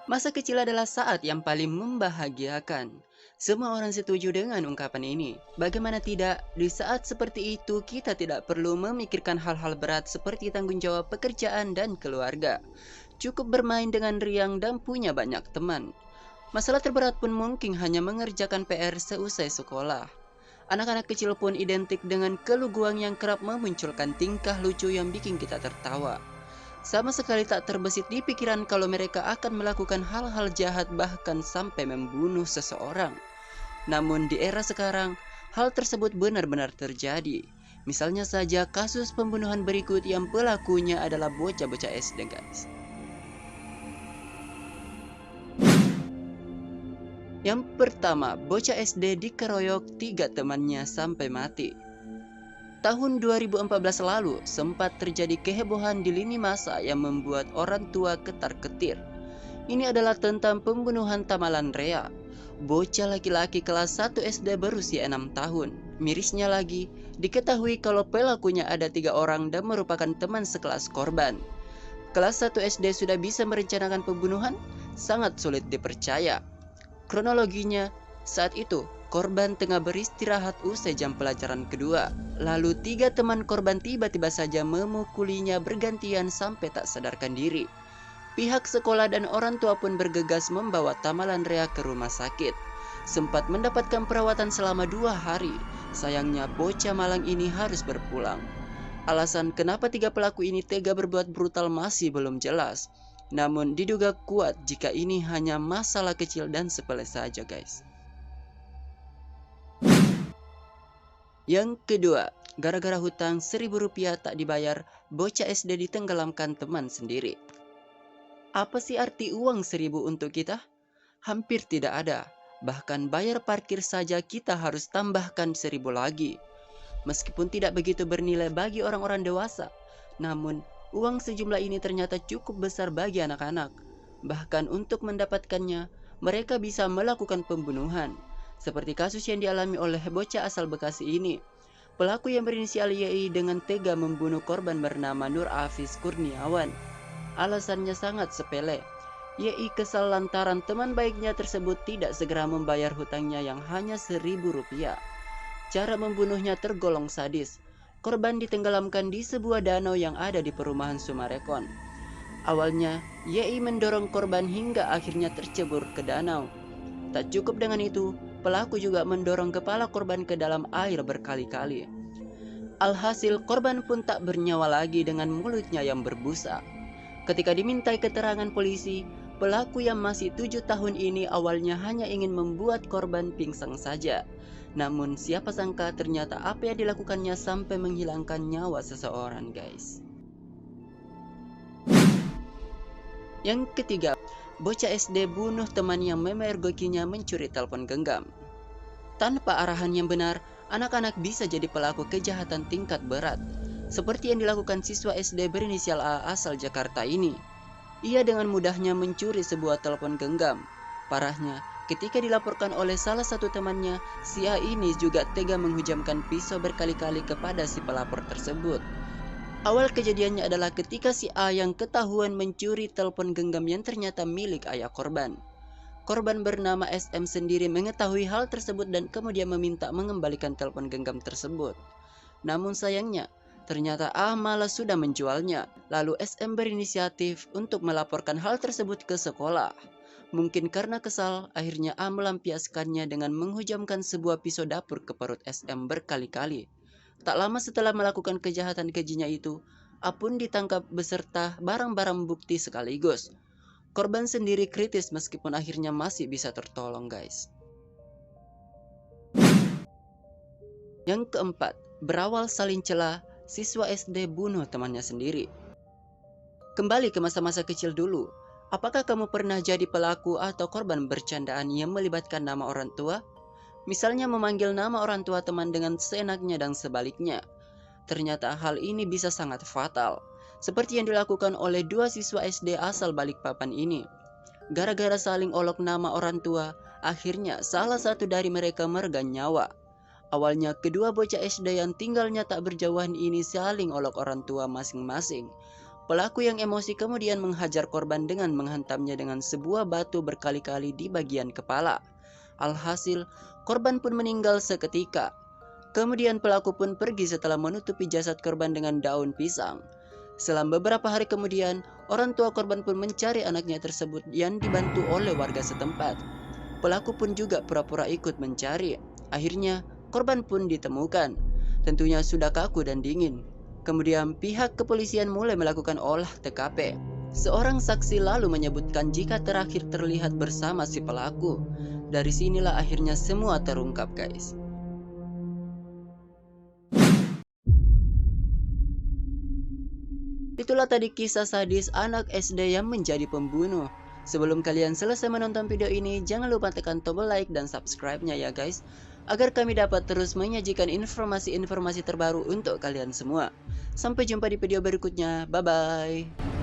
Masa kecil adalah saat yang paling membahagiakan. Semua orang setuju dengan ungkapan ini. Bagaimana tidak, di saat seperti itu kita tidak perlu memikirkan hal-hal berat seperti tanggung jawab pekerjaan dan keluarga. Cukup bermain dengan riang dan punya banyak teman. Masalah terberat pun mungkin hanya mengerjakan PR seusai sekolah. Anak-anak kecil pun identik dengan keluguan yang kerap memunculkan tingkah lucu yang bikin kita tertawa. Sama sekali tak terbesit di pikiran kalau mereka akan melakukan hal-hal jahat bahkan sampai membunuh seseorang. Namun di era sekarang, hal tersebut benar-benar terjadi. Misalnya saja kasus pembunuhan berikut yang pelakunya adalah bocah-bocah SD, guys. Yang pertama, bocah SD dikeroyok 3 temannya sampai mati. Tahun 2014 lalu, sempat terjadi kehebohan di lini masa yang membuat orang tua ketar-ketir. Ini adalah tentang pembunuhan Tamalan Rea, bocah laki-laki kelas 1 SD berusia 6 tahun. Mirisnya lagi, diketahui kalau pelakunya ada 3 orang dan merupakan teman sekelas korban. Kelas 1 SD sudah bisa merencanakan pembunuhan? Sangat sulit dipercaya. Kronologinya, saat itu korban tengah beristirahat usai jam pelajaran kedua. Lalu 3 teman korban tiba-tiba saja memukulinya bergantian sampai tak sadarkan diri. Pihak sekolah dan orang tua pun bergegas membawa Tamalan Rea ke rumah sakit. Sempat mendapatkan perawatan selama 2 hari. Sayangnya bocah malang ini harus berpulang. Alasan kenapa 3 pelaku ini tega berbuat brutal masih belum jelas. Namun diduga kuat jika ini hanya masalah kecil dan sepele saja, guys. Yang kedua, gara-gara hutang Rp1.000 tak dibayar, bocah SD ditenggelamkan teman sendiri. Apa sih arti uang 1.000 untuk kita? Hampir tidak ada. Bahkan bayar parkir saja kita harus tambahkan 1.000 lagi. Meskipun tidak begitu bernilai bagi orang-orang dewasa, namun uang sejumlah ini ternyata cukup besar bagi anak-anak. Bahkan untuk mendapatkannya, mereka bisa melakukan pembunuhan. Seperti kasus yang dialami oleh bocah asal Bekasi ini. Pelaku yang berinisial YI dengan tega membunuh korban bernama Nur Afis Kurniawan. Alasannya sangat sepele. YI kesal lantaran teman baiknya tersebut tidak segera membayar hutangnya yang hanya Rp1.000. Cara membunuhnya tergolong sadis. Korban ditenggelamkan di sebuah danau yang ada di perumahan Sumarekon. Awalnya, YI mendorong korban hingga akhirnya tercebur ke danau. Tak cukup dengan itu, pelaku juga mendorong kepala korban ke dalam air berkali-kali. Alhasil korban pun tak bernyawa lagi dengan mulutnya yang berbusa. Ketika dimintai keterangan polisi, pelaku yang masih 7 tahun ini awalnya hanya ingin membuat korban pingsan saja. Namun siapa sangka ternyata apa yang dilakukannya sampai menghilangkan nyawa seseorang, guys. Yang ketiga, bocah SD bunuh teman yang memergokinya mencuri telepon genggam. Tanpa arahan yang benar, anak-anak bisa jadi pelaku kejahatan tingkat berat. Seperti yang dilakukan siswa SD berinisial A asal Jakarta ini. Ia dengan mudahnya mencuri sebuah telepon genggam. Parahnya, ketika dilaporkan oleh salah satu temannya, si A ini juga tega menghujamkan pisau berkali-kali kepada si pelapor tersebut. Awal kejadiannya adalah ketika si A yang ketahuan mencuri telepon genggam yang ternyata milik ayah korban. Korban bernama SM sendiri mengetahui hal tersebut dan kemudian meminta mengembalikan telepon genggam tersebut. Namun sayangnya, ternyata A malah sudah menjualnya. Lalu SM berinisiatif untuk melaporkan hal tersebut ke sekolah. Mungkin karena kesal, akhirnya A melampiaskannya dengan menghujamkan sebuah pisau dapur ke perut SM berkali-kali. Tak lama setelah melakukan kejahatan kejinya itu, A pun ditangkap beserta barang-barang bukti sekaligus. Korban sendiri kritis meskipun akhirnya masih bisa tertolong, guys. Yang keempat, berawal saling cela, siswa SD bunuh temannya sendiri. Kembali ke masa-masa kecil dulu, apakah kamu pernah jadi pelaku atau korban bercandaan yang melibatkan nama orang tua? Misalnya memanggil nama orang tua teman dengan seenaknya dan sebaliknya. Ternyata hal ini bisa sangat fatal, seperti yang dilakukan oleh 2 siswa SD asal Balikpapan ini. Gara-gara saling olok nama orang tua, akhirnya salah satu dari mereka meregang nyawa. Awalnya kedua bocah SD yang tinggalnya tak berjauhan ini saling olok orang tua masing-masing. Pelaku yang emosi kemudian menghajar korban dengan menghantamnya dengan sebuah batu berkali-kali di bagian kepala. Alhasil, korban pun meninggal seketika. Kemudian pelaku pun pergi setelah menutupi jasad korban dengan daun pisang. Selang beberapa hari kemudian, orang tua korban pun mencari anaknya tersebut yang dibantu oleh warga setempat. Pelaku pun juga pura-pura ikut mencari. Akhirnya, korban pun ditemukan. Tentunya sudah kaku dan dingin. Kemudian pihak kepolisian mulai melakukan olah TKP. Seorang saksi lalu menyebutkan jika terakhir terlihat bersama si pelaku. Dari sinilah akhirnya semua terungkap, guys. Itulah tadi kisah sadis anak SD yang menjadi pembunuh. Sebelum kalian selesai menonton video ini, jangan lupa tekan tombol like dan subscribe-nya ya guys, agar kami dapat terus menyajikan informasi-informasi terbaru untuk kalian semua. Sampai jumpa di video berikutnya, bye-bye.